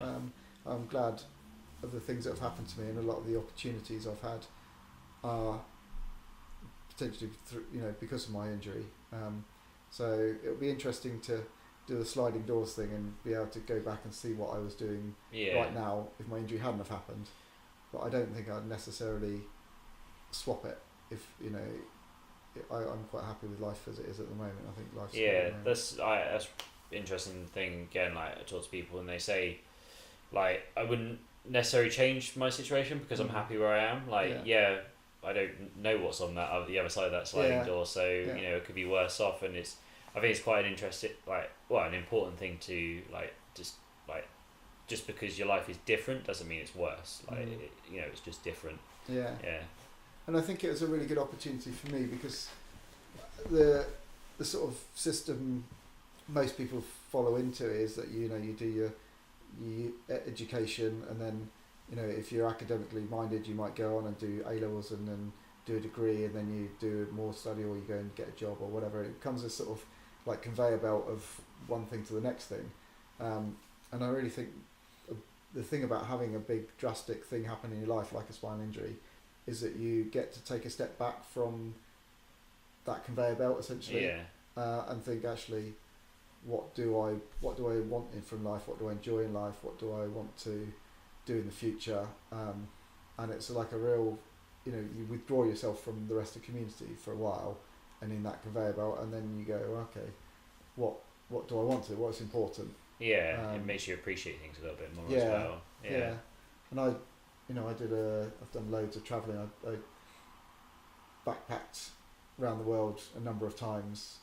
I'm glad of the things that have happened to me, and a lot of the opportunities I've had are potentially because of my injury. So it'll be interesting to do the sliding doors thing and be able to go back and see what I was doing right now if my injury hadn't have happened. But I don't think I'd necessarily swap it if I'm quite happy with life as it is at the moment. I think life's good at the moment. That's interesting thing again. Like I talk to people and they say, like I wouldn't necessarily change my situation because I'm happy where I am. Like I don't know what's on the other side of that sliding door, so it could be worse off. And I think it's quite an interesting, an important thing to just because your life is different doesn't mean it's worse. It's just different. Yeah. And I think it was a really good opportunity for me because the sort of system most people follow into is that you do your education, and then if you're academically minded you might go on and do A-levels and then do a degree, and then you do more study, or you go and get a job or whatever. It becomes a sort of like conveyor belt of one thing to the next thing, and I really think the thing about having a big drastic thing happen in your life like a spinal injury is that you get to take a step back from that conveyor belt essentially, and think actually what do I want from life, what do I enjoy in life, what do I want to do in the future, and it's like a real you withdraw yourself from the rest of the community for a while and in that conveyor belt, and then you go, okay, what do I want to, what's important. It makes you appreciate things a little bit more as well. And I've done loads of travelling. I backpacked around the world a number of times,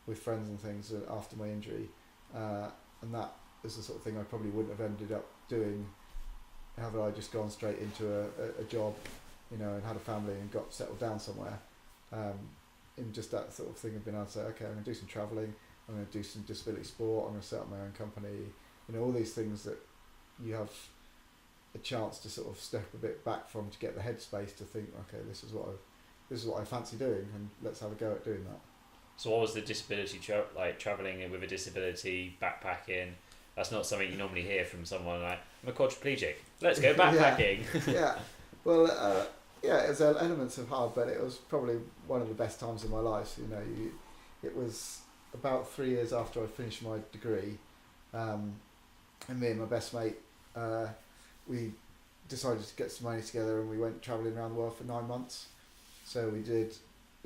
with friends and things after my injury, and that is the sort of thing I probably wouldn't have ended up doing had I just gone straight into a job, and had a family and got settled down somewhere. In just that sort of thing of being able to say, okay, I'm going to do some travelling, I'm going to do some disability sport, I'm going to set up my own company, all these things that you have a chance to sort of step a bit back from, to get the headspace to think, okay, this is what I fancy doing, and let's have a go at doing that. So what was the disability, travelling with a disability, backpacking? That's not something you normally hear from someone like, I'm a quadriplegic, let's go backpacking. Well, it was elements of hard, but it was probably one of the best times of my life. It was about 3 years after I finished my degree, and me and my best mate, we decided to get some money together, and we went travelling around the world for 9 months. So we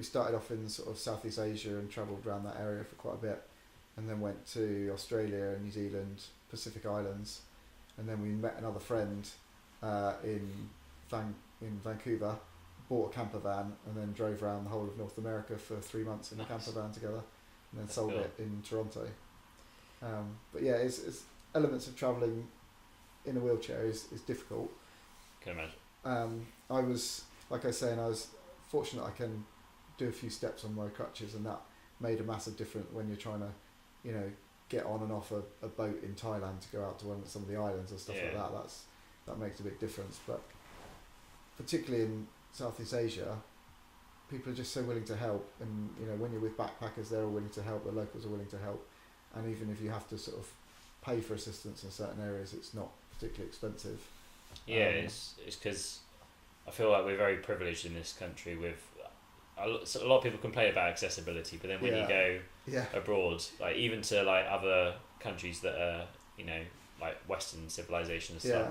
started off in sort of Southeast Asia and travelled around that area for quite a bit, and then went to Australia, New Zealand, Pacific Islands, and then we met another friend in Vancouver, bought a camper van, and then drove around the whole of North America for 3 months in a camper van together, and then sold it in Toronto. But yeah, it's elements of travelling in a wheelchair is difficult. Can imagine. I was, like I say, and I was fortunate I can do a few steps on my crutches, and that made a massive difference when you're trying to, get on and off a boat in Thailand to go out to some of the islands and stuff like that. That makes a big difference. But particularly in Southeast Asia, people are just so willing to help, and when you're with backpackers, they're all willing to help, the locals are willing to help, and even if you have to sort of pay for assistance in certain areas, it's not particularly expensive. It's because I feel like we're very privileged in this country with a lot of people complain about accessibility, but then when you go abroad, like even to like other countries that are like Western civilization and stuff,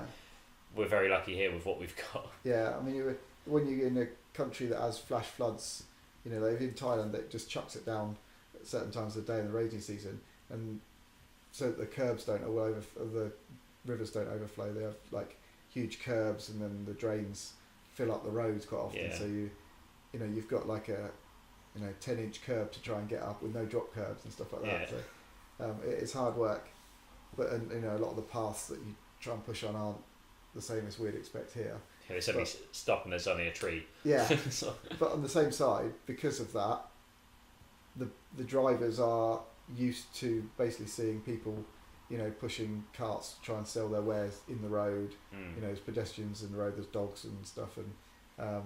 we're very lucky here with what we've got. Yeah, I mean, when you're in a country that has flash floods, like in Thailand, that just chucks it down at certain times of the day in the rainy season, and so that the curbs don't the rivers don't overflow. They have like huge curbs, and then the drains fill up the roads quite often. So you've got like a 10-inch curb to try and get up with no drop curbs and stuff like that. So it's hard work, but a lot of the paths that you try and push on aren't the same as we'd expect here. They suddenly stop and there's only a tree. Yeah, but on the same side, because of that, the drivers are used to basically seeing people, pushing carts to try and sell their wares in the road. There's pedestrians in the road, there's dogs and stuff, and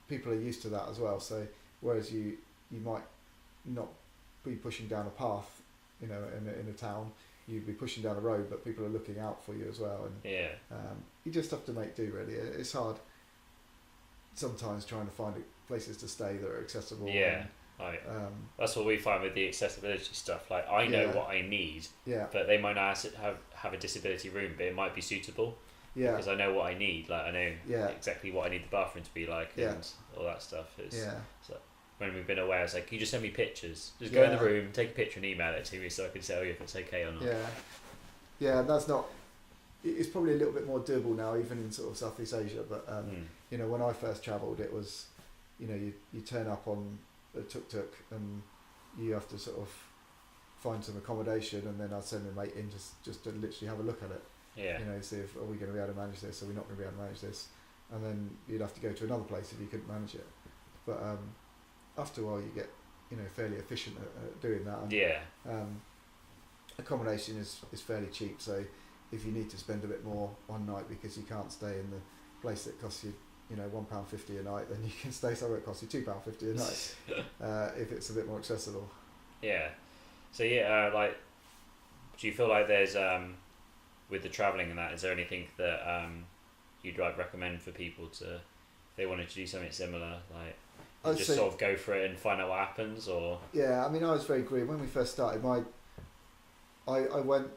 people are used to that as well. So whereas you might not be pushing down a path, in a town, you'd be pushing down a road, but people are looking out for you as well, and you just have to make do. Really, it's hard sometimes trying to find places to stay that are accessible. That's what we find with the accessibility stuff. Like, I know what I need, but they might not have a disability room, but it might be suitable. Because I know what I need. Like, I know exactly what I need the bathroom to be like, and all that stuff. So when we've been away, I was like, "Can you just send me pictures? Just go in the room, take a picture, and email it to me, so I can tell you if it's okay or not." And that's not. It's probably a little bit more doable now, even in sort of Southeast Asia. But you know, when I first travelled, it was, you know, you turn up on a tuk-tuk and you have to sort of find some accommodation, and then I'd send a mate in just to literally have a look at it. You know, see if, are we going to be able to manage this? Are we not going to be able to manage this? And then you'd have to go to another place if you couldn't manage it. But after a while, you get, you know, fairly efficient at doing that. And, accommodation is fairly cheap, so if you need to spend a bit more one night because you can't stay in the place that costs you, you know, £1.50 a night, then you can stay somewhere that costs you £2.50 a night if it's a bit more accessible. So like, do you feel like there's with the travelling and that, is there anything that you'd like recommend for people to, if they wanted to do something similar, like just sort of go for it and find out what happens? Or I mean, I was very green when we first started. I went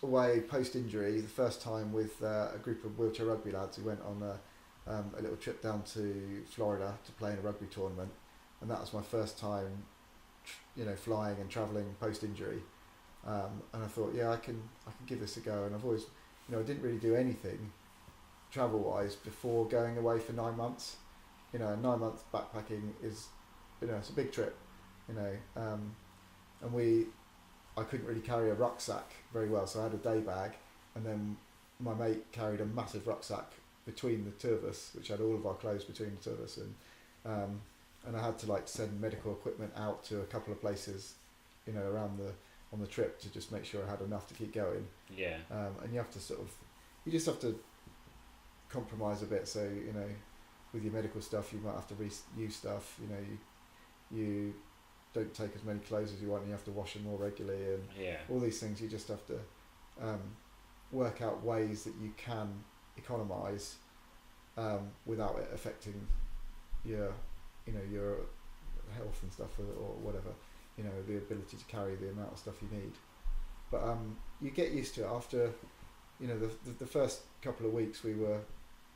away post injury the first time with a group of wheelchair rugby lads who went on a little trip down to Florida to play in a rugby tournament, and that was my first time, you know, flying and travelling post injury. And I thought, I can give this a go. And I've always, you know, I didn't really do anything travel wise before going away for 9 months. You know, 9 months backpacking is, you know, it's a big trip. You know, and I couldn't really carry a rucksack very well, so I had a day bag, and then my mate carried a massive rucksack between the two of us, which had all of our clothes between the two of us, and I had to like send medical equipment out to a couple of places, you know, around on the trip to just make sure I had enough to keep going. And you have to you just have to compromise a bit. So, you know, with your medical stuff, you might have to reuse stuff. You know, you don't take as many clothes as you want, and you have to wash them more regularly, and all these things. You just have to work out ways that you can economise without it affecting your health and stuff, or whatever. You know, the ability to carry the amount of stuff you need. But you get used to it after, you know, the first couple of weeks we were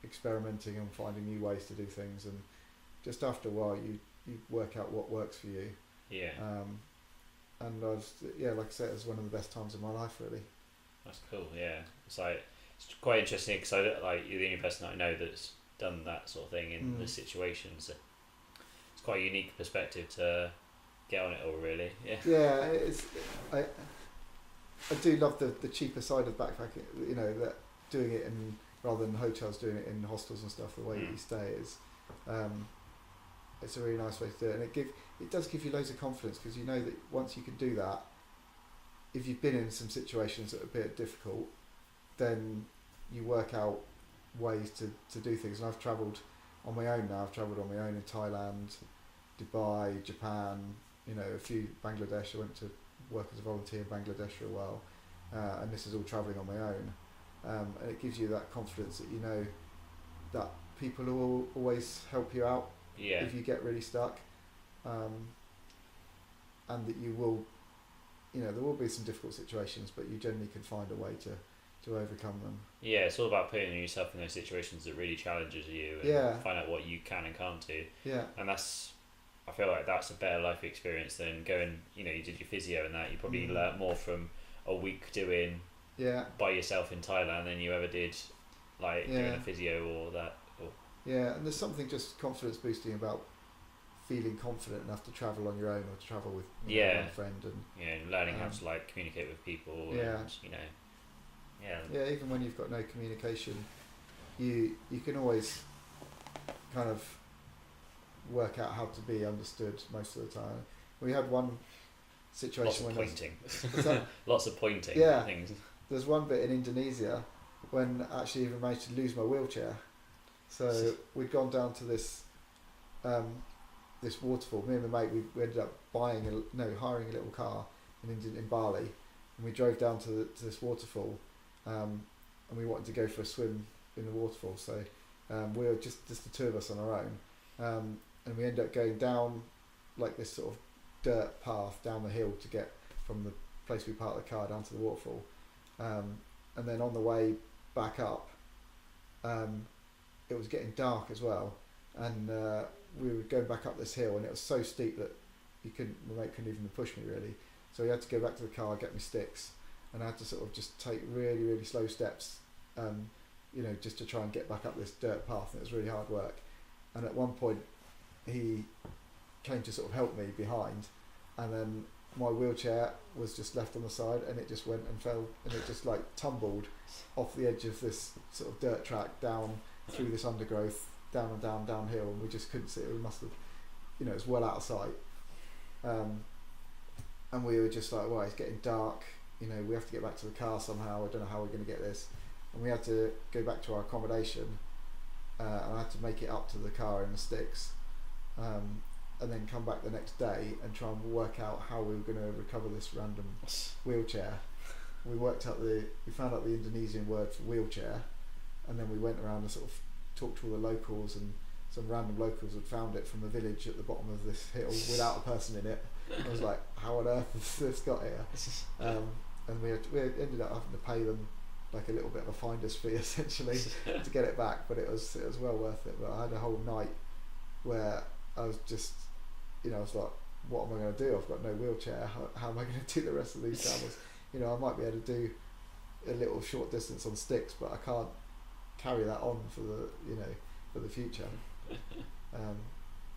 experimenting and finding new ways to do things, and just after a while you work out what works for you. And I was, like I said, it was one of the best times of my life, really. That's cool. It's like, it's quite interesting because you're the only person I know that's done that sort of thing in this situation. So it's quite a unique perspective to get on it all, really. I do love the cheaper side of backpacking, you know, that doing it in, rather than hotels, doing it in hostels and stuff, the way that you stay is it's a really nice way to do it, and it does give you loads of confidence, because you know that once you can do that, if you've been in some situations that are a bit difficult, then you work out ways to do things. And I've travelled on my own now. I've travelled on my own in Thailand, Dubai, Japan, you know, a few Bangladesh. I went to work as a volunteer in Bangladesh for a while, and this is all travelling on my own, and it gives you that confidence that you know that people will always help you out if you get really stuck, and that you will, you know, there will be some difficult situations, but you generally can find a way to overcome them. It's all about putting yourself in those situations that really challenges you, and find out what you can and can't do. And that's, I feel like that's a better life experience than going, you know, you did your physio and that, you probably learnt more from a week doing by yourself in Thailand than you ever did doing a physio or that. And there's something just confidence boosting about feeling confident enough to travel on your own, or to travel with one friend, and learning how to communicate with people, and, you know, even when you've got no communication, you can always kind of work out how to be understood most of the time. We had one situation lots of pointing things. There's one bit in Indonesia when I actually even managed to lose my wheelchair. So we'd gone down to this waterfall. Me and my mate, we ended up hiring a little car in Bali, and we drove down to this waterfall, and we wanted to go for a swim in the waterfall. So we were just the two of us on our own, and we ended up going down like this sort of dirt path down the hill to get from the place we parked the car down to the waterfall, and then on the way back up, it was getting dark as well, and we were going back up this hill, and it was so steep that my mate couldn't even push me really. So we had to go back to the car, get me sticks, and I had to sort of just take really, really slow steps, just to try and get back up this dirt path. And it was really hard work. And at one point, he came to sort of help me behind, and then my wheelchair was just left on the side, and it just went and fell, and it just like tumbled off the edge of this sort of dirt track down through this undergrowth, down and downhill, and we just couldn't see it. We must have, it was well out of sight. And we were just like, well, it's getting dark, we have to get back to the car somehow. I don't know how we're going to get this. And we had to go back to our accommodation, and I had to make it up to the car in the sticks, and then come back the next day and try and work out how we were going to recover this random wheelchair. We found out the Indonesian word for wheelchair, and then we went around and sort of talked to all the locals, and some random locals had found it from a village at the bottom of this hill without a person in it. I was like, how on earth has this got here? And we ended up having to pay them like a little bit of a finder's fee essentially to get it back, but it was well worth it. But I had a whole night where I was just, I was like, what am I going to do? I've got no wheelchair. How am I going to do the rest of these travels? I might be able to do a little short distance on sticks, but I can't carry that on for the future.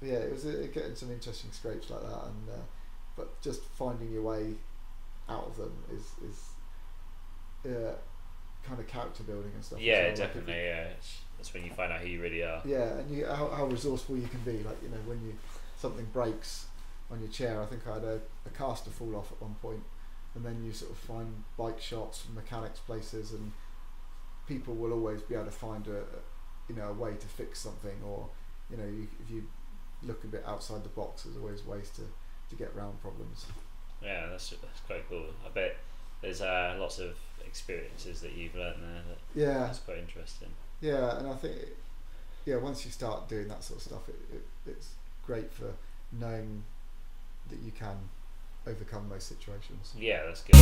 It was getting some interesting scrapes like that, and but just finding your way out of them is kind of character building and stuff. Yeah, well. definitely. That's when you find out who you really are. Yeah, and how resourceful you can be. Like when something breaks on your chair. I think I had a caster fall off at one point, and then you sort of find bike shops, mechanics places, and people will always be able to find a way to fix something, or if you look a bit outside the box, there's always ways to get around problems. Yeah, that's quite cool. I bet there's lots of experiences that you've learnt there. That's quite interesting. Yeah, and I think once you start doing that sort of stuff, it's great for knowing that you can overcome those situations. Yeah, that's good.